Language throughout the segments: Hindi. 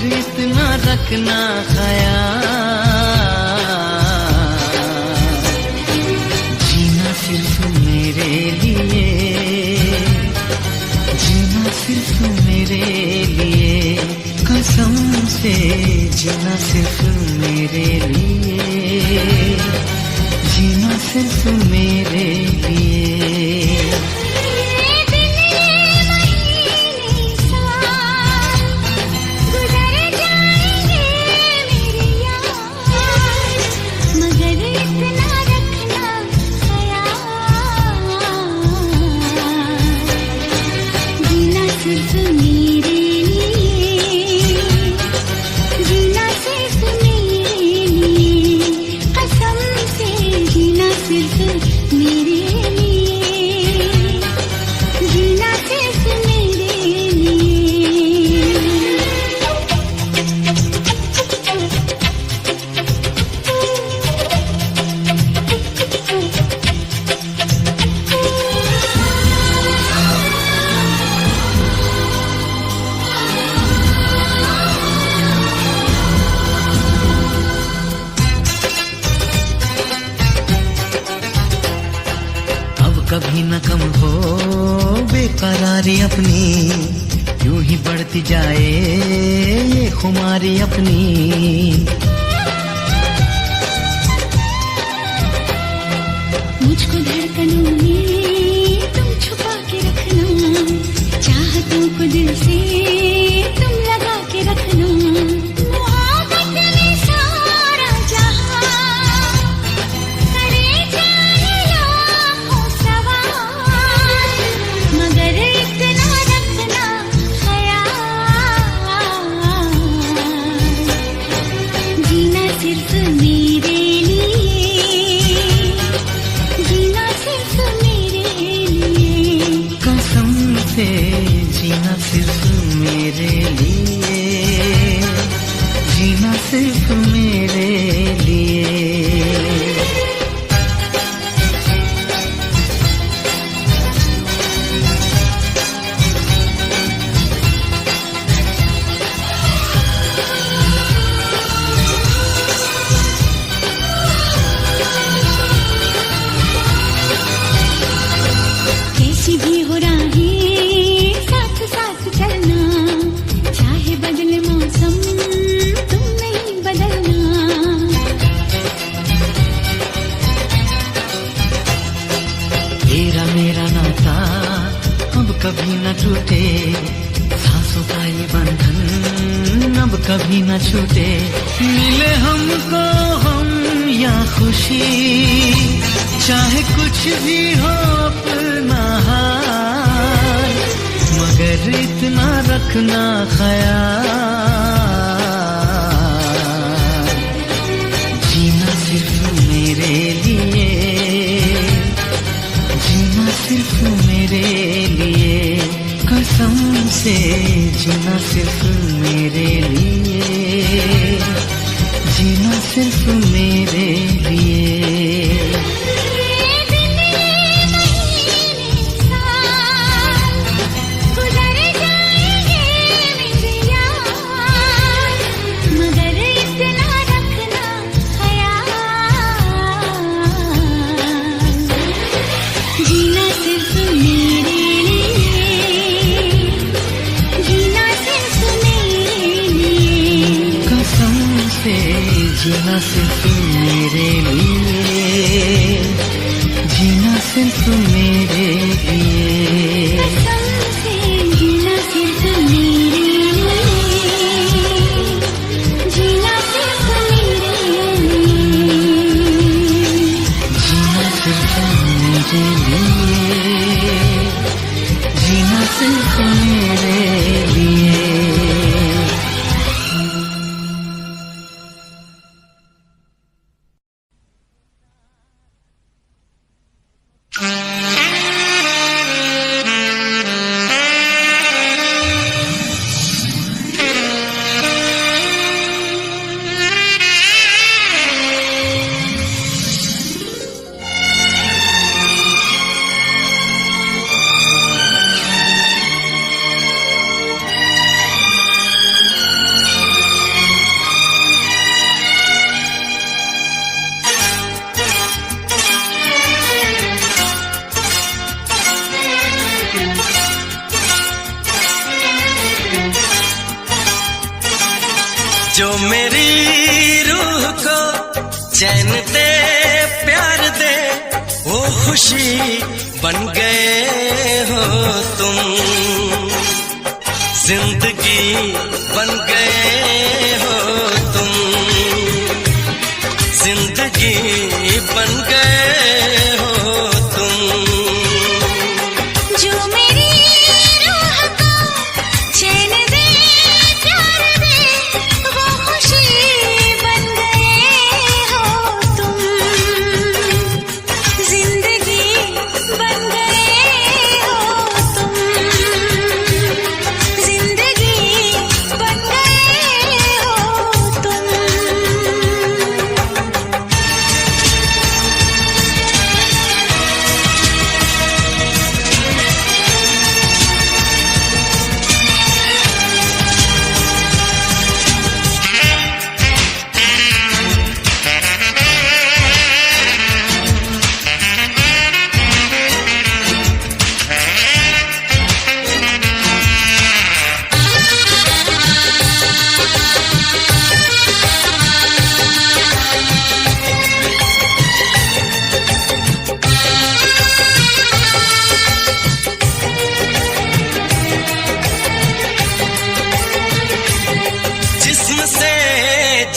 इतना रखना ख्याल, जीना सिर्फ मेरे लिए, जीना सिर्फ मेरे लिए, कसम से जीना सिर्फ मेरे लिए, जीना सिर्फ मेरे लिए। कभी न कम हो बेकरारी अपनी, यूं ही बढ़ती जाए ये खुमारी अपनी। मुझको धड़कनों में तुम छुपा के रखना, चाहतों को दिल से तुम लगा के रखना। जीना सिर्फ मेरे लिए, जीना सिर्फ मेरे लिए। कैसी भी हो राहें चलना, चाहे बदले मौसम तुम नहीं बदलना। तेरा मेरा नाता अब कभी न टूटे, सांसों का ये बंधन अब कभी न छूटे। मिले हमको हम या खुशी, चाहे कुछ भी हो अपना हाल, मगर इतना रखना ख्याल, जीना सिर्फ मेरे लिए, जीना सिर्फ मेरे लिए, कसम से जीना सिर्फ मेरे लिए, जीना सिर्फ मेरे लिए। जीना सिर्फ मेरे लिए, जीना सिर्फ मेरे लिए, जीना सिर्फ मेरे लिए, जीना सिर्फ मेरे लिए, जीना सिर्फ मेरे लिए, जीना सिर्फ मेरे लिए। जो मेरी रूह को चैन दे प्यार दे वो खुशी बन गए हो तुम, जिंदगी बन गए हो तुम, जिंदगी बन गए हो तुम। जो मेरी रूह को चैन दे प्यार दे वो खुशी बन गए हो तुम, जिंदगी बन गए हो तुम, जिंदगी बन गए हो तुम।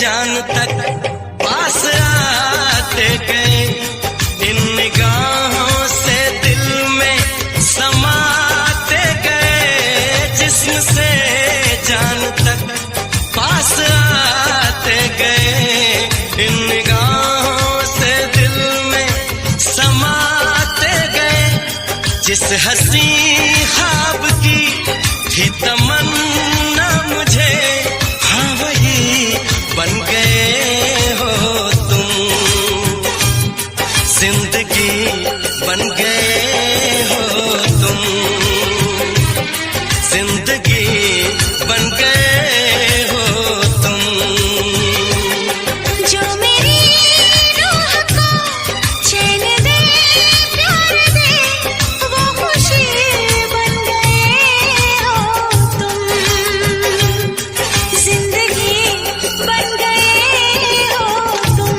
जान तक पास आते गए, इन निगाहों से दिल में समाते गए, जिस्म से जान तक पास आते गए, इन निगाहों से दिल में समाते गए, जिस हंसी ख्वाब की थी तमन्ना मुझे, हाँ वही बन गए हो तुम, जिंदगी बन गए हो तुम, जिंदगी बन गए हो तुम। जो मेरी रूह को चैन दे प्यार दे वो खुशी बन गए हो तुम, जिंदगी बन गए हो तुम,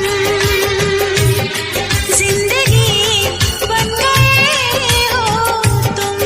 जिंदगी बन गए हो तुम।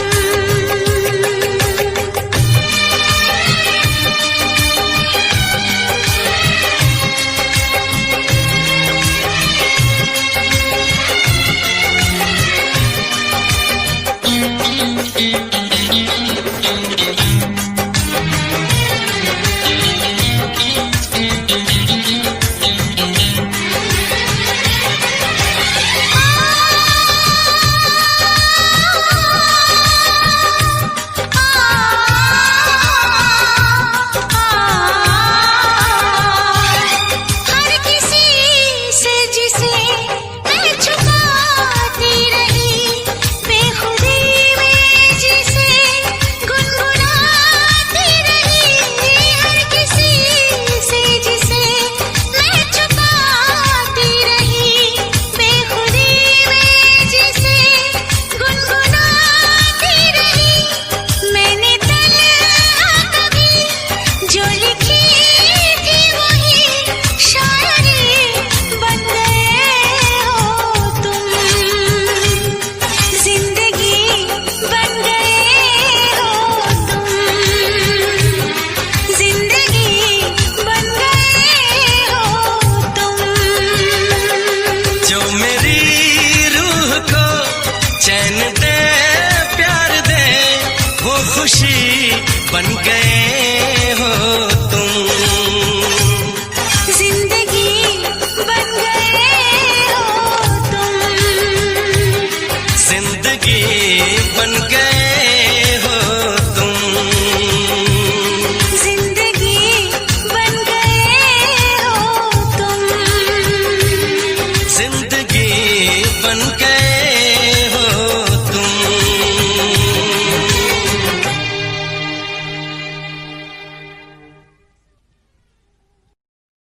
हर किसी से जिसे मैं छुपाती रही, बेखुदी में जिसे गुनगुनाती रही, हर किसी से जिसे मैं छुपाती रही, बेखुदी में जिसे गुनगुनाती रही, मैंने तन्हा कभी जो लिखी थी वही शायरी बन गए हो तुम, जिंदगी बन गए हो तुम, जिंदगी बन गए हो तुम। जो मेरी रूह को चैन दे प्यार दे वो खुशी बन गए